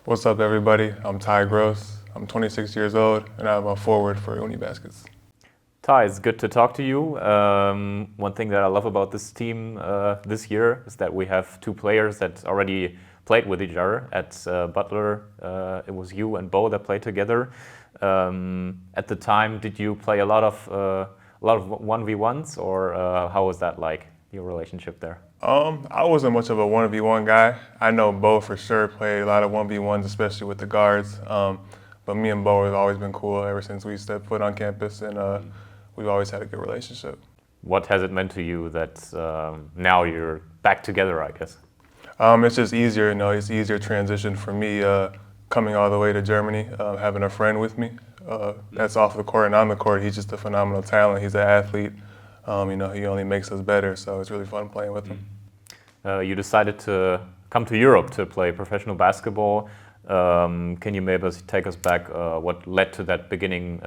What's up, everybody? I'm Ty Groce. I'm 26 years old, and I'm a forward for Unibaskets. Ty, it's good to talk to you. One thing that I love about this team this year is that we have two players that already played with each other. At Butler, it was you and Bo that played together. At the time, did you play a lot of 1v1s, or how was that like, your relationship there? I wasn't much of a 1v1 guy. I know Bo for sure played a lot of 1v1s, especially with the guards. But me and Bo have always been cool ever since we stepped foot on campus, and we've always had a good relationship. What has it meant to you that now you're back together, I guess? It's just easier, it's easier transition for me coming all the way to Germany, having a friend with me. That's off the court and on the court. He's just a phenomenal talent. He's an athlete. He only makes us better, so it's really fun playing with him. You decided to come to Europe to play professional basketball. Can you maybe take us back what led to that beginning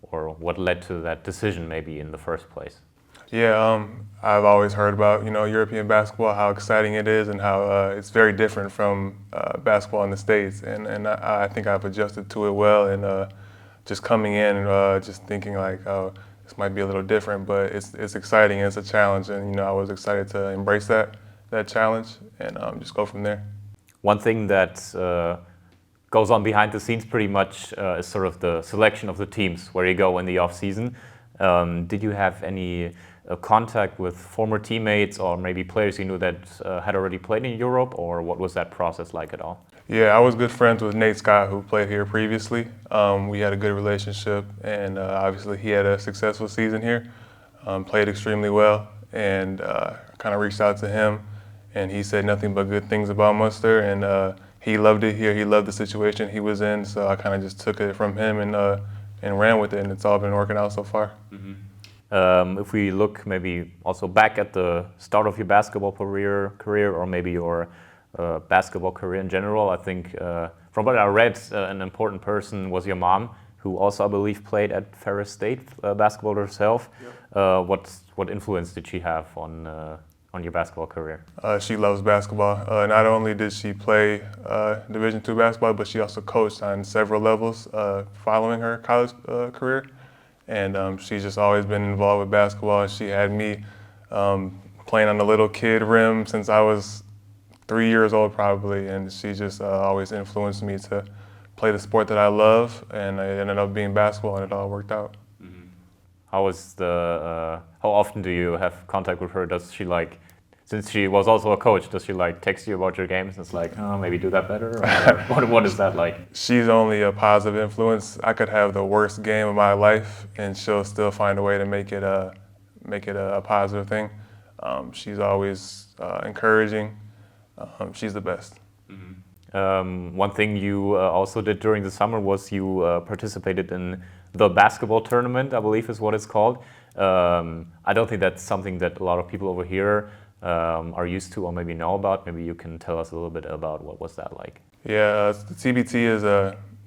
or what led to that decision maybe in the first place? Yeah, I've always heard about, European basketball, how exciting it is and how it's very different from basketball in the States. And I think I've adjusted to it well, and just coming in and just thinking like, oh, this might be a little different, but it's exciting and it's a challenge, and I was excited to embrace that challenge and just go from there. One thing that goes on behind the scenes pretty much is sort of the selection of the teams where you go in the off season. Did you have any contact with former teammates or maybe players you knew that had already played in Europe, or what was that process like at all? Yeah, I was good friends with Nate Scott, who played here previously. We had a good relationship, and obviously he had a successful season here, played extremely well, and kind of reached out to him, and he said nothing but good things about Münster, and he loved it here. He loved the situation he was in, so I kind of just took it from him and ran with it, and it's all been working out so far. Mm-hmm. If we look maybe also back at the start of your basketball career or maybe your basketball career in general, I think from what I read, an important person was your mom, who also, I believe, played at Ferris State basketball herself. Yep. What influence did she have on your basketball career? She loves basketball. Not only did she play Division II basketball, but she also coached on several levels following her college career. And she's just always been involved with basketball. She had me playing on the little kid rim since I was 3 years old probably, and she just always influenced me to play the sport that I love, and it ended up being basketball, and it all worked out. Mm-hmm. How often do you have contact with her? Does she since she was also a coach, does she text you about your games and it's like, oh, maybe do that better? Or what is that like? She's only a positive influence. I could have the worst game of my life, and she'll still find a way to make it a positive thing. She's always encouraging. She's the best. Mm-hmm. One thing you also did during the summer was you participated in the basketball tournament, I believe is what it's called. I don't think that's something that a lot of people over here are used to or maybe know about. Maybe you can tell us a little bit about what was that like. Yeah, the TBT is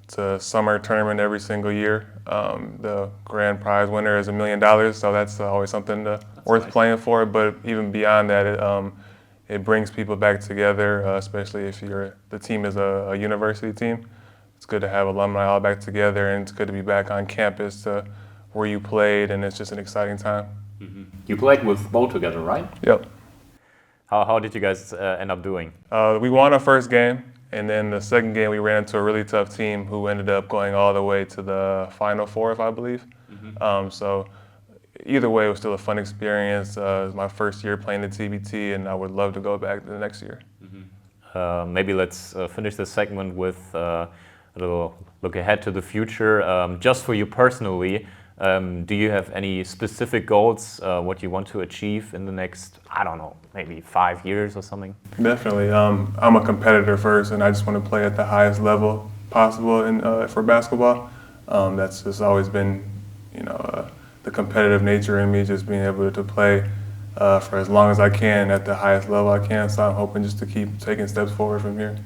it's a summer tournament every single year. The grand prize winner is $1 million, so that's always something worth nice. Playing for. But even beyond that, it brings people back together, especially if the team is a university team. It's good to have alumni all back together, and it's good to be back on campus where you played, and it's just an exciting time. Mm-hmm. You played with Bo together, right? Yep. How did you guys end up doing? We won our first game, and then the second game we ran into a really tough team who ended up going all the way to the Final Four, if I believe. Mm-hmm. So either way, it was still a fun experience. It was my first year playing the TBT, and I would love to go back the next year. Mm-hmm. Maybe let's finish this segment with a little look ahead to the future. Just for you personally, do you have any specific goals, what you want to achieve in the next, I don't know, maybe 5 years or something? Definitely. I'm a competitor first, and I just want to play at the highest level possible for basketball. That's just always been, the competitive nature in me, just being able to play for as long as I can at the highest level I can. So I'm hoping just to keep taking steps forward from here.